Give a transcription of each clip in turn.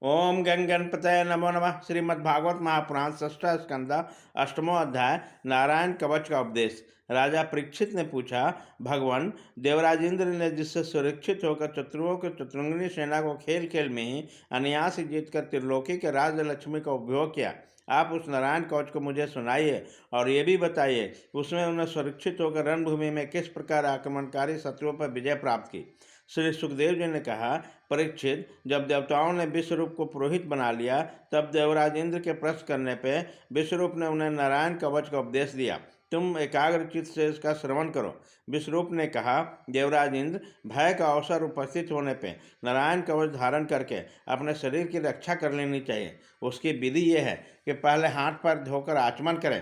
ओम गण गणपतये नमो नमः। श्रीमद्भागवत महापुराण षष्ठ स्कंद अष्टमो अध्याय नारायण कवच का उपदेश। राजा परीक्षित ने पूछा, भगवान देवराजेंद्र ने जिससे सुरक्षित होकर शत्रुओं के चतुरंगिनी सेना को खेल खेल में ही अनायास जीतकर त्रिलोकी के राजलक्ष्मी का उपभोग किया, आप उस नारायण कवच को मुझे सुनाइए और ये भी बताइए उसमें उन्हें सुरक्षित होकर रणभूमि में किस प्रकार आक्रमणकारी शत्रुओं पर विजय प्राप्त की। श्री सुखदेव जी ने कहा, परीक्षित, जब देवताओं ने विश्वरूप को पुरोहित बना लिया तब देवराज इंद्र के प्रश्न करने पे विश्वरूप ने उन्हें नारायण कवच का उपदेश दिया। तुम एकाग्रचित से इसका श्रवण करो। विश्वरूप ने कहा, देवराज इंद्र, भय का अवसर उपस्थित होने पे नारायण कवच धारण करके अपने शरीर की रक्षा कर लेनी चाहिए। उसकी विधि यह है कि पहले हाथ पर धोकर आचमन करें,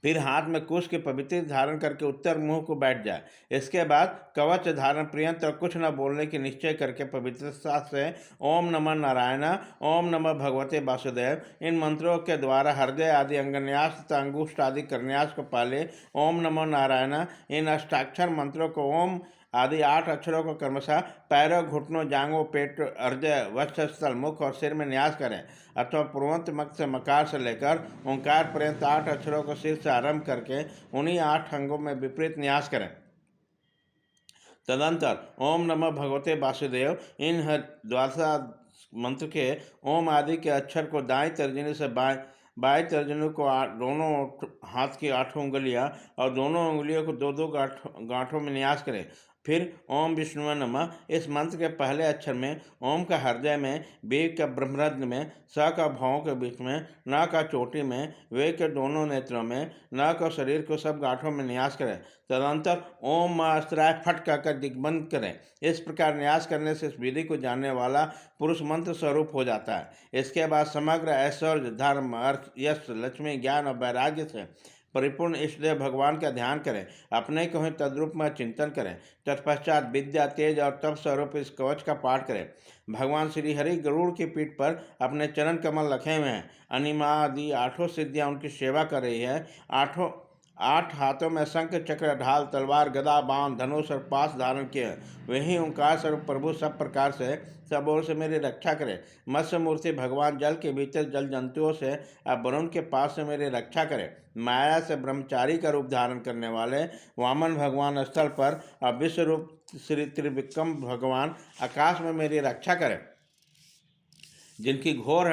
फिर हाथ में कुश के पवित्र धारण करके उत्तर मुंह को बैठ जाए। इसके बाद कवच धारण पर्यंत और कुछ न बोलने की निश्चय करके पवित्रता से ओम नमः नारायण, ओम नमः भगवते वासुदेव इन मंत्रों के द्वारा हृदय आदि अंगन्यास तथा अंगुष्ठ आदि करन्यास को पहले ओम नमः नारायण इन अष्टाक्षर मंत्रों को ओम आदि 8 अक्षरों को क्रमशः पैरों, घुटनों, जांघों, पेट, हृदय, वक्षस्थल, मुख और सिर में न्यास करें अथवा पूर्वंत मक से मकार से लेकर ओंकार पर्यंत 8 अक्षरों को सिर से आरंभ करके उन्हीं 8 अंगों में विपरीत न्यास करें। तदंतर ओम नमः भगवते वासुदेव इन द्वादशा मंत्र के ओम आदि के अक्षर को दाएं तर्जनी से बाएं तर्जनी को दोनों हाथ की 8 उंगलियां और दोनों उंगलियों को 2-2 गांठों में न्यास करें। फिर ओम विष्णु नमः इस मंत्र के पहले अक्षर में ओम का हृदय में, वेग का ब्रह्मरंध्र में, स का भावों के बीच में, न का चोटी में, वे के दोनों नेत्रों में, न का शरीर को सब गांठों में न्यास करें। तदंतर ओम अस्त्राय फट कहकर दिग्बंध करें। इस प्रकार न्यास करने से इस विधि को जानने वाला पुरुष मंत्र स्वरूप हो जाता है। इसके बाद समग्र ऐश्वर्य, धर्म, अर्थ, यश, लक्ष्मी, ज्ञान और वैराग्य से परिपूर्ण इष्टदेव भगवान का ध्यान करें, अपने को ही तद्रूप में चिंतन करें। तत्पश्चात विद्या, तेज और तप स्वरूप इस कवच का पाठ करें। भगवान श्री हरि गरुड़ की पीठ पर अपने चरण कमल रखे हुए हैं। अनिमा आदि 8 सिद्धियां उनकी सेवा कर रही है। 8 हाथों में शंख, चक्र, ढाल, तलवार, गदा, बाण, धनुष और पास धारण किए। वही ओंकार स्वरूप प्रभु सब प्रकार से सब ओर से मेरी रक्षा करे। मत्स्य मूर्ति भगवान जल के भीतर जल जंतुओं से और वरुण के पास से मेरी रक्षा करे। माया से ब्रह्मचारी का रूप धारण करने वाले वामन भगवान स्थल पर और विश्व रूप श्री त्रिविक्रम भगवान आकाश में मेरी रक्षा करें। जिनकी घोर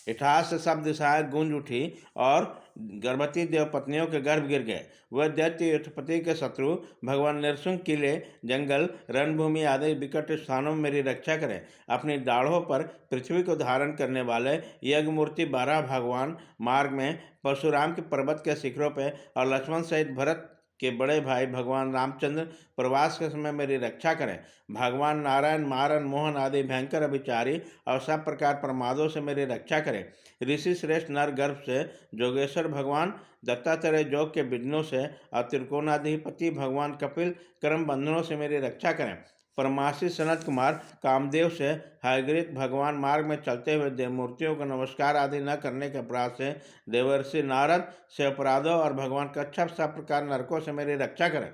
इतिहास से सब दिशाएं गूंज उठी और गर्भवती देवपत्नियों के गर्भ गिर गए। वह दैत्य युद्धपति के शत्रु भगवान नरसिंह किले, जंगल, रणभूमि आदि विकट स्थानों में मेरी रक्षा करें। अपनी दाढ़ों पर पृथ्वी को धारण करने वाले यज्ञ मूर्ति 12 भगवान मार्ग में परशुराम के पर्वत के शिखरों पर और लक्ष्मण सहित भरत के बड़े भाई भगवान रामचंद्र प्रवास के समय मेरी रक्षा करें। भगवान नारायण, मारन, मोहन आदि भयंकर अभिचारी और सब प्रकार प्रमादों से मेरी रक्षा करें। ऋषि श्रेष्ठ नर गर्भ से जोगेश्वर भगवान, दत्तात्रेय जोग के विघ्नों से और त्रिकोणाधिपति भगवान कपिल कर्म बंधनों से मेरी रक्षा करें। परमासी सनत कुमार कामदेव से हयग्रीव भगवान मार्ग में चलते हुए देवमूर्तियों को नमस्कार आदि न करने के अपराध से देवर्षि नारद से अपराधों और भगवान कच्छप सब प्रकार नरकों से मेरी रक्षा करें।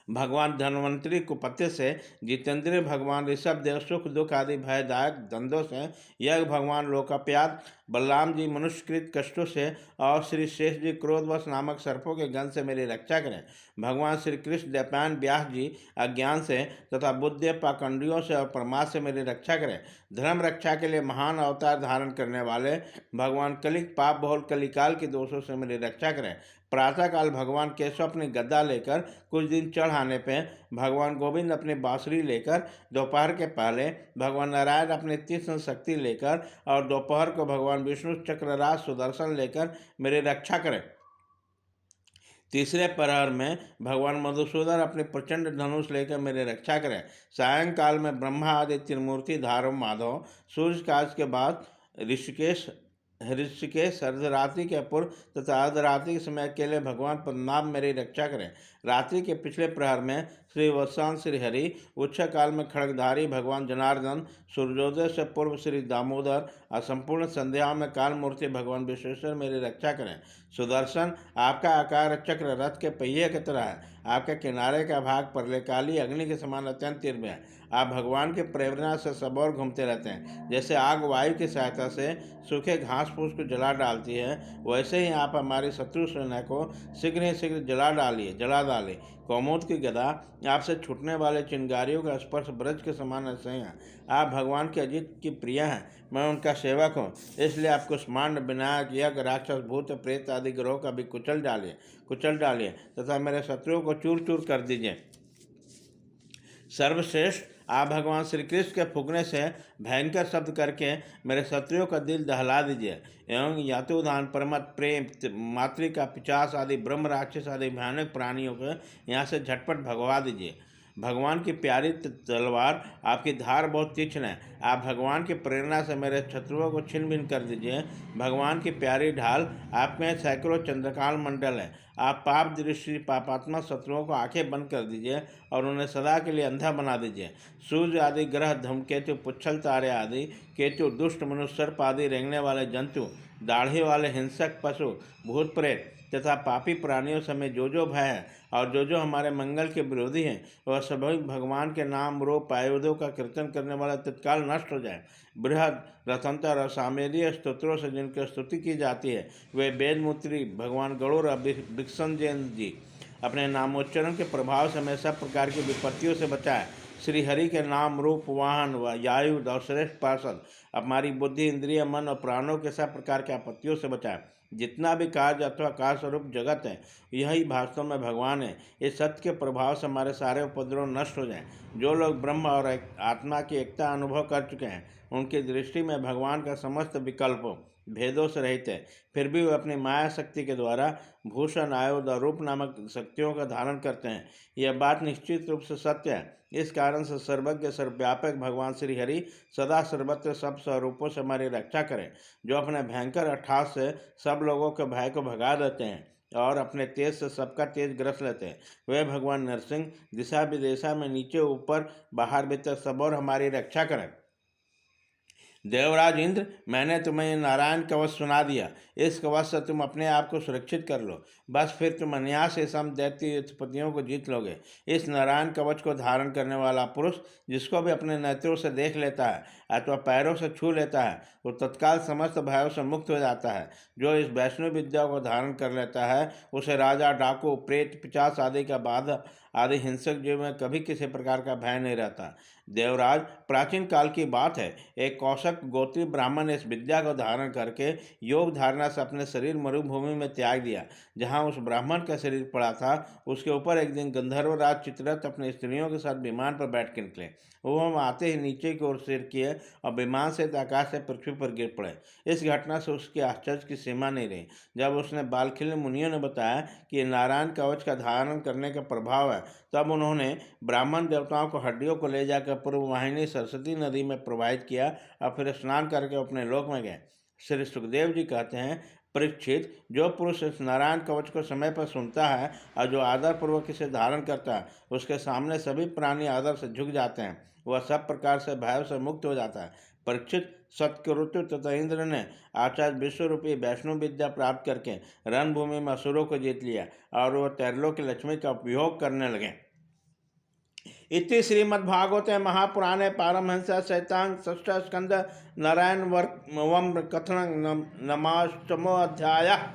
भगवान धन्वंतरी कुपत्य से जितेंद्रिय भगवान ऋषभ देव सुख दुख आदि भयदायक धंधों से, यज्ञ भगवान लोकाप्याद बलराम जी मनुष्यकृत कष्टों से और श्री शेष जी क्रोधवश नामक सर्पों के गंध से मेरी रक्षा करें। भगवान श्री कृष्ण द्वैपायन व्यास जी अज्ञान से तथा बुद्धि पाखंडियों से और प्रमाद से मेरी रक्षा करें। धर्म रक्षा के लिए महान अवतार धारण करने वाले भगवान कलिक पाप बहुल कलिकाल के दोषों से मेरी रक्षा करें। प्रातःकाल भगवान केशव अपनी गद्दा लेकर कुछ दिन चढ़ाने पे भगवान गोविंद अपनी बांसुरी लेकर, दोपहर के पहले भगवान नारायण अपनी तीक्ष्ण शक्ति लेकर और दोपहर को भगवान विष्णु चक्रराज सुदर्शन लेकर मेरी रक्षा करें। तीसरे प्रहर में भगवान मधुसूदन अपने प्रचंड धनुष लेकर मेरी रक्षा करें। सायंकाल में ब्रह्मा आदि त्रिमूर्ति धारो माधव, सूर्यकाश के बाद ऋषिकेश अर्धरात्रि के पूर्व तथा अर्धरात्रि के समय अकेले भगवान पद्मनाभ मेरी रक्षा करें। रात्रि के पिछले प्रहर में श्री वत्सांत श्री हरि, उच्च काल में खड़गधारी भगवान जनार्दन, सूर्योदय से पूर्व श्री दामोदर और संपूर्ण संध्याओं में काल मूर्ति भगवान विश्वेश्वर मेरी रक्षा करें। सुदर्शन, आपका आकार चक्र रथ के पहिए की तरह है। आपके किनारे का भाग प्रलयकाली अग्नि के समान अत्यंत तीव्र है। आप भगवान की प्रेरणा से सब और घूमते रहते हैं। जैसे आग वायु की सहायता से सूखे घास फूस को जला डालती है, वैसे ही आप हमारी शत्रु सेना को शीघ्र ही शीघ्र जला डालिए। कौमुद की गदा आपसे छूटने वाले चिंगारियों का स्पर्श ब्रज के समान ऐसे हैं। आप भगवान के अजित की प्रिय हैं, मैं उनका सेवक हूँ, इसलिए आप कुष्मांड, विनायक, यज्ञ, राक्षस, भूत, प्रेत आदि ग्रहों का भी कुचल डालिए तथा मेरे शत्रुओं को चूर चूर कर दीजिए। सर्वश्रेष्ठ आप भगवान श्री कृष्ण के फूकने से भयंकर शब्द करके मेरे शत्रुओं का दिल दहला दीजिए एवं यातुदान, परमत, प्रेम, मातृका, पिचास आदि ब्रह्म राक्षस आदि भयानक प्राणियों को यहाँ से झटपट भगवा दीजिए। भगवान की प्यारी तलवार आपकी धार बहुत तीक्ष्ण है। आप भगवान की प्रेरणा से मेरे शत्रुओं को छिन्न भिन्न कर दीजिए। भगवान की प्यारी ढाल आप में सैकड़ों चंद्रकाल मंडल है। आप पाप दृष्टि पापात्मक शत्रुओं को आंखें बंद कर दीजिए और उन्हें सदा के लिए अंधा बना दीजिए। सूर्य आदि ग्रह, धूमकेतु, पुच्छल तारे आदि केतु, दुष्ट मनुष्य, सर्प आदि रेंगने वाले जंतु, दाढ़ी वाले हिंसक पशु, भूत प्रेत तथा पापी प्राणियों समेत जो भय है और जो हमारे मंगल के विरोधी हैं, वह सभी भगवान के नाम रूप आयुधों का कीर्तन करने वाला तत्काल नष्ट हो जाए। बृहद, रथंतर और सामेरीय स्तोत्रों से जिनकी स्तुति की जाती है, वे वेदमूत्री भगवान गरुड़ और भिक्षंजन जी अपने नामोच्चारण के प्रभाव से हमें सब प्रकार की विपत्तियों से बचाए। श्री हरि के नाम रूप वाहन व आयुध और श्रेष्ठ पार्षद हमारी बुद्धि, इंद्रिय, मन और प्राणों के सब प्रकार के आपत्तियों से बचाए। जितना भी कार्य अथवा कार्य स्वरूप जगत है, यही वास्तव में भगवान है। इस सत्य के प्रभाव से हमारे सारे उपद्रव नष्ट हो जाएं। जो लोग ब्रह्म और आत्मा की एकता अनुभव कर चुके हैं, उनकी दृष्टि में भगवान का समस्त विकल्पों भेदों से रहित है, फिर भी वे अपनी माया शक्ति के द्वारा भूषण, आयुध और रूप नामक शक्तियों का धारण करते हैं। यह बात निश्चित रूप से सत्य है। इस कारण से सर्वज्ञ सर्वव्यापक भगवान श्री हरि सदा सर्वत्र सब स्वरूपों से हमारी रक्षा करें, जो अपने भयंकर अट्ठास से सब लोगों के भय को भगा देते हैं और अपने तेज से सबका तेज ग्रस लेते हैं। वे भगवान नरसिंह दिशा विदिशा में नीचे ऊपर बाहर भीतर सब और हमारी रक्षा करें। देवराज इंद्र, मैंने तुम्हें ये नारायण कवच सुना दिया। इस कवच से तुम अपने आप को सुरक्षित कर लो, बस फिर तुम अनायास से सम दैत्य युद्धपतियों को जीत लोगे। इस नारायण कवच को धारण करने वाला पुरुष जिसको भी अपने नेत्रों से देख लेता है अथवा पैरों से छू लेता है, वो तत्काल समस्त भयों से मुक्त हो जाता है। जो इस वैष्णव विद्या को धारण कर लेता है, उसे राजा, डाकू, प्रेत, पिशाच आदि का बाधा आदि हिंसक जीव में कभी किसी प्रकार का भय नहीं रहता। देवराज, प्राचीन काल की बात है, एक कौशक गोत्री ब्राह्मण ने इस विद्या को धारण करके योग धारणा से अपने शरीर मरुभूमि में त्याग दिया। जहाँ उस ब्राह्मण का शरीर पड़ा था, उसके ऊपर एक दिन गंधर्वराज चित्ररथ अपने स्त्रियों के साथ विमान पर बैठ के निकले। वो हम आते ही नीचे की ओर सिर किए और विमान से आकाश से पृथ्वी पर गिर पड़े। इस घटना से उसके आश्चर्य की सीमा नहीं रही। जब उसने बालखिल मुनियों ने बताया कि ये नारायण कवच का धारण करने का प्रभाव है, तब उन्होंने ब्राह्मण देवताओं को हड्डियों को ले जाकर पूर्व वाहिनी सरस्वती नदी में प्रवाहित किया और फिर स्नान करके अपने लोक में गए। श्री सुखदेव जी कहते हैं, परीक्षित, जो पुरुष इस नारायण कवच को समय पर सुनता है और जो आदरपूर्वक इसे धारण करता है, उसके सामने सभी प्राणी आदर से झुक जाते हैं। वह सब प्रकार से भय से मुक्त हो जाता है। परीक्षित, सत्कृत्य तथा इंद्र ने आचार्य विश्व रूपी वैष्णव विद्या प्राप्त करके रणभूमि में असुरों को जीत लिया और वह त्रैलोक की लक्ष्मी का उपयोग करने लगे। इति श्रीमद्भागवते महापुराणे पारमहंस्यां संहितां षष्ठ स्कंद नारायण वम कथनं नमाष्टमो अध्यायः।